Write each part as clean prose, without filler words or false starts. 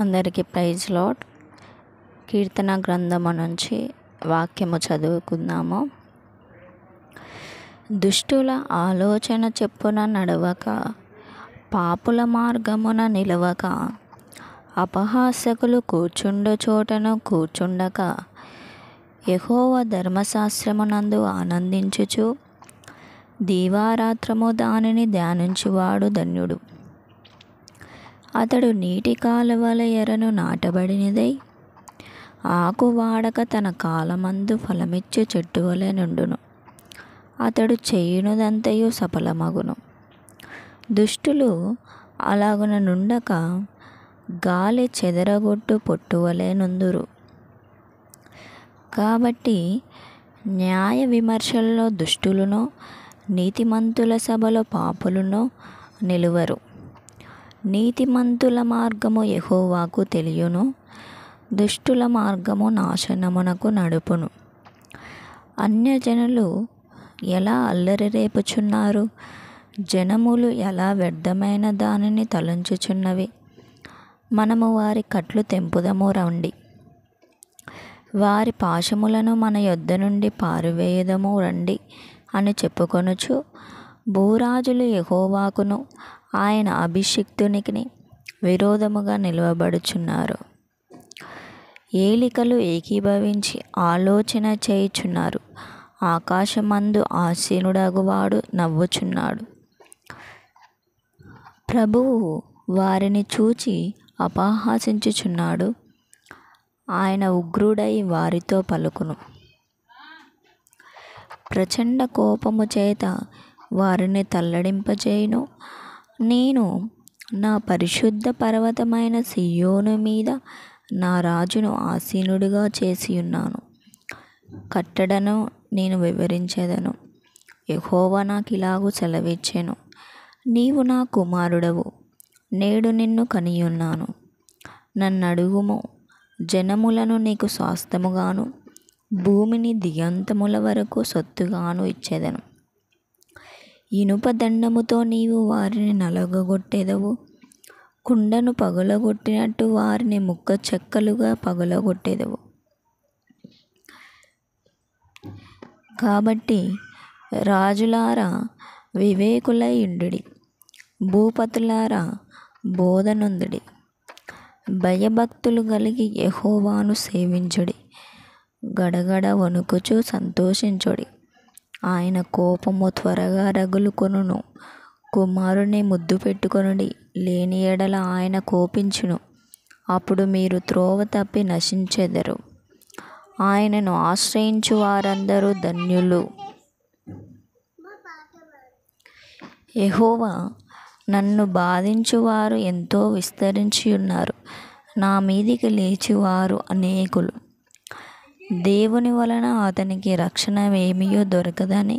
అందరికీ praise lord. కీర్తన గ్రంథము నుంచి వాక్యము చదువుకుందాము. దుష్టుల ఆలోచన చెప్పున నడవక, పాపుల మార్గమున నిలవక, అపహాసకులు కూర్చుండు చోటను కూర్చుండక, యెహోవా ధర్మశాస్త్రమునందు ఆనందించుచు దీవారాత్రము దానిని ధ్యానించువాడు ధన్యుడు. అతడు నీటి కాలువల ఎరను నాటబడినదై ఆకు వాడక తన కాలమందు ఫలమిచ్చు చెట్టు వలె నుండును. అతడు చేయునదంతయు సఫలమగును. దుష్టులు అలాగున నుండక గాలి చెదరగొట్టు పొట్టువలే నుందురు. కాబట్టి న్యాయ విమర్శల్లో దుష్టులను, నీతిమంతుల సభలో పాపులను నిలువరు. నీతిమంతుల మార్గము యెహోవాకు తెలియును, దుష్టుల మార్గము నాశనమునకు నడుపును. అన్యజనులు ఎలా అల్లరి రేపుచున్నారు, జనములు ఎలా వ్యర్థమైన దానిని తలంచుచున్నవి. మనము వారి కట్లు తెంపుదము రండి, వారి పాశములను మన యొద్ద నుండి పారివేయుదము రండి అని చెప్పుకొనుచు భూరాజులు యెహోవాకును ఆయన అభిషిక్తునికి విరోధముగా నిలవబడుచున్నారు. ఏలికలు ఏకీభవించి ఆలోచన చేయుచున్నారు. ఆకాశమందు ఆసీనుడగువాడు నవ్వుచున్నాడు. ప్రభువు వారిని చూచి అపహాసించుచున్నాడు. ఆయన ఉగ్రుడై వారితో పలుకును. ప్రచండ కోపము చేత వారిని తల్లడింపజేయును. నేను నా పరిశుద్ధ పర్వతమైన సీయోను మీద నా రాజును ఆసీనుడిగా చేసియున్నాను. కట్టడను నేను వివరించెదను. యెహోవా నాకిలాగు సెలవిచ్చెను, నీవు నా కుమారుడవు, నేడు నిన్ను కనియున్నాను. నన్నడుగుము, జనములను నీకు స్వాస్థ్యముగాను, భూమిని దిగంతముల వరకు సొత్తుగాను ఇచ్చెదను. ఇనుప దండముతో నీవు వారిని నలగగొట్టెదవు. కుండను పగులగొట్టినట్టు వారిని ముక్క చెక్కలుగా పగులగొట్టెదవు. కాబట్టి రాజులారా వివేకులై యుండుడి, భూపతులారా బోధనొందుడి. భయభక్తులు కలిగి యెహోవాను సేవించుడి. గడగడ వణుకుచు సంతోషించుడి. ఆయన కోపము త్వరగా రగులుకొనును. కుమారుని ముద్దు పెట్టుకొనుడి, లేని ఎడల ఆయన కోపించును. అప్పుడు మీరు త్రోవ తప్పి నశించెదరు. ఆయనను ఆశ్రయించు వారందరూ ధన్యులు. యెహోవా, నన్ను బాధించువారు ఎంతో విస్తరించి ఉన్నారు. నా మీదికి లేచివారు అనేకులు. దేవుని వలన అతనికి రక్షణ ఏమీయూ దొరకదని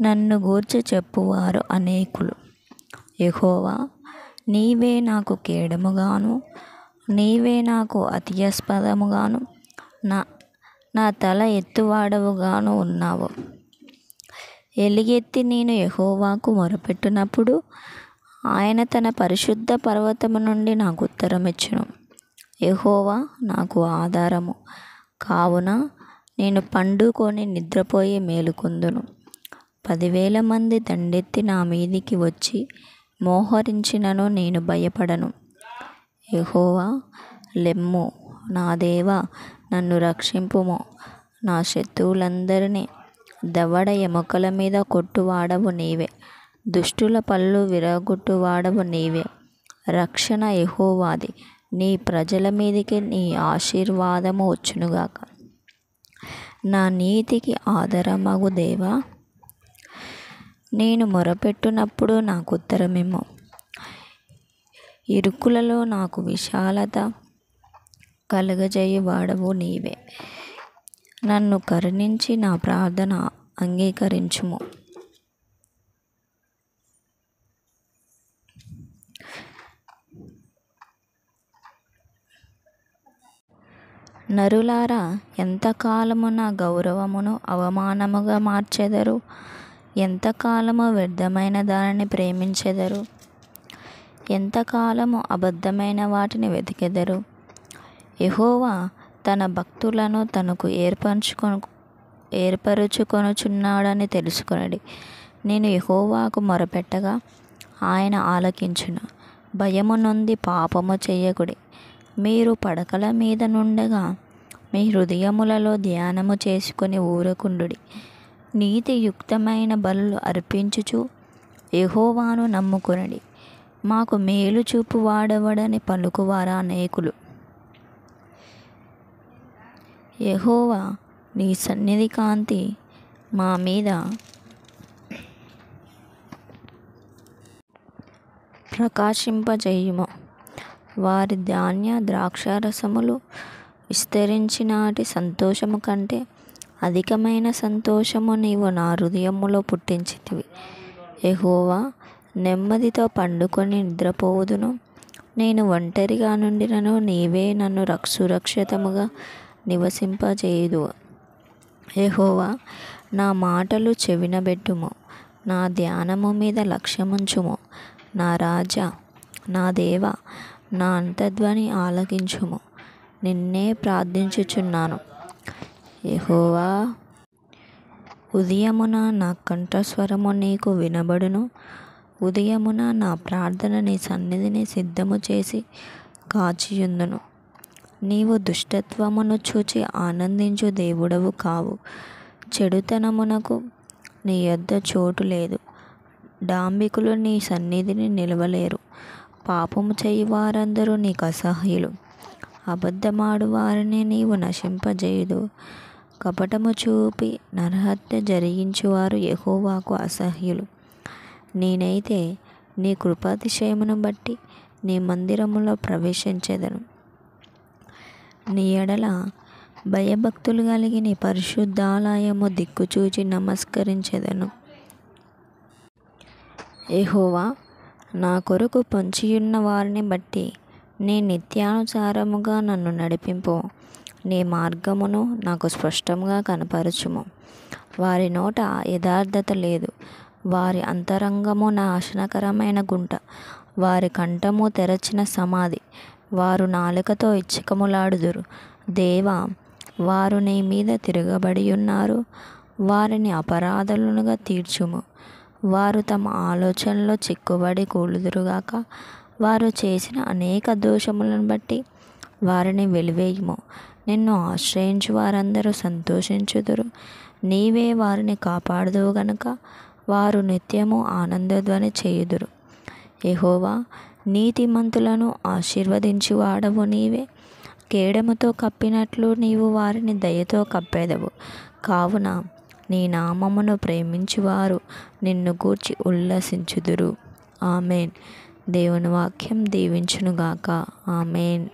నన్ను గూర్చి చెప్పువారు అనేకులు. యెహోవా, నీవే నాకు కేడముగాను, నీవే నాకు అత్యాస్పదముగాను, నా తల ఎత్తువాడవుగాను ఉన్నావు. ఎలుగెత్తి నేను యెహోవాకు మొరపెట్టినప్పుడు ఆయన తన పరిశుద్ధ పర్వతము నుండి నాకు ఉత్తరమిచ్చును. యెహోవా నాకు ఆధారము కావున నేను పండుకొని నిద్రపోయి మేలుకొందును. 10,000 మంది దండెత్తి నా మీదికి వచ్చి మోహరించినను నేను భయపడను. యెహోవా, లెమ్ము, నా దేవా, నన్ను రక్షింపుము. నా శత్రువులందరినీ దవడ ఎముకల మీద కొట్టువాడవు నీవే. దుష్టుల పళ్ళు విరగొట్టువాడవు నీవే. రక్షణ యెహోవాది. నీ ప్రజల మీదికి నీ ఆశీర్వాదము వచ్చునుగాక. నా నీతికి ఆధారమగు దేవా, నేను మొరపెట్టునప్పుడు నాకు ఉత్తరమిమ్ము. ఇరుకులలో నాకు విశాలత కలుగజేయువాడవు నీవే. నన్ను కరుణించి నా ప్రార్థన అంగీకరించుము. నరులారా, ఎంతకాలము నా గౌరవమును అవమానముగా మార్చెదరు? ఎంతకాలము వ్యర్థమైన దానిని ప్రేమించెదరు? ఎంతకాలము అబద్ధమైన వాటిని వెతికెదరు? యెహోవా తన భక్తులను తనకు ఏర్పరచుకొనుచున్నాడని తెలుసుకొనడి. నేను యెహోవాకు మొరపెట్టగా ఆయన ఆలకించును. భయము నొంది పాపము చేయకుడి. మీరు పడకల మీద నుండగా మీ హృదయములలో ధ్యానము చేసుకొని ఊరకుండుడి. నీతియుక్తమైన బలులు అర్పించుచు యెహోవాను నమ్ముకొనడి. మాకు మేలు చూపు వాడెవడని పలుకువారు అనేకులు. యెహోవా నీ సన్నిధి కాంతి మా మీద ప్రకాశింపజేయుము. వారి ధాన్య ద్రాక్షారసములు విస్తరించినాటి సంతోషము కంటే అధికమైన సంతోషము నీవు నా హృదయములో పుట్టించితివి. యెహోవా, నెమ్మదితో పండుకొని నిద్రపోవుదును. నేను ఒంటరిగా నుండినను నీవే నన్ను సురక్షితముగా నివసింపజేయుదువు. యెహోవా, నా మాటలు చెవినబెట్టుము. నా ధ్యానము మీద లక్ష్యముంచుము. నా రాజా, నా దేవా, నా అంతధ్వని ఆలకించుము. నిన్నే ప్రార్థించుచున్నాను. యెహోవా, ఉదయమున నా కంఠస్వరము నీకు వినబడును. ఉదయమున నా ప్రార్థన నీ సన్నిధిని సిద్ధము చేసి కాచియుందును. నీవు దుష్టత్వమును చూచి ఆనందించు దేవుడవు కావు. చెడుతనమునకు నీ యొద్ద చోటు లేదు. డాంబికులు నీ సన్నిధిని నిలవలేరు. పాపము చేయి వారందరూ నీకు అసహ్యులు. అబద్ధమాడు వారిని నీవు నశింపజేయుదు. కపటము చూపి నరహత్య జరిగించువారు యెహోవాకు అసహ్యులు. నేనైతే నీ కృపాతిశయమును బట్టి నీ మందిరములో ప్రవేశించెదను. నీ ఎడల భయభక్తులు కలిగి నీ పరిశుద్ధాలయము దిక్కుచూచి నమస్కరించెదను. యెహోవా, నా కొరకు పొంచియున్న వారిని బట్టి నీ నిత్యానుసారముగా నన్ను నడిపింపు. నీ మార్గమును నాకు స్పష్టంగా కనపరచుము. వారి నోట యథార్థత లేదు. వారి అంతరంగము నాశనకరమైన గుంట. వారి కంఠము తెరచిన సమాధి. వారు నాలుకతో ఇచ్చకములాడుదురు. దేవా, వారు నీ మీద తిరగబడి ఉన్నారు. వారిని అపరాధులుగా తీర్చుము. వారు తమ ఆలోచనలో చిక్కుబడి కూలుదురుగాక. వారు చేసిన అనేక దోషములను బట్టి వారిని వెలివేయుము. నిన్ను ఆశ్రయించు వారందరూ సంతోషించుదురు. నీవే వారిని కాపాడుదువు గనుక వారు నిత్యము ఆనందధ్వని చేయుదురు. యెహోవా, నీతిమంతులను ఆశీర్వదించువాడవు నీవే. కేడముతో కప్పినట్లు నీవు వారిని దయతో కప్పెదవు. కావున నీ నామమును ప్రేమించువారు నిన్ను గూర్చి ఉల్లసించుదురు. ఆమేన్. దేవుని వాక్యం దీవించునుగాక. ఆమేన్.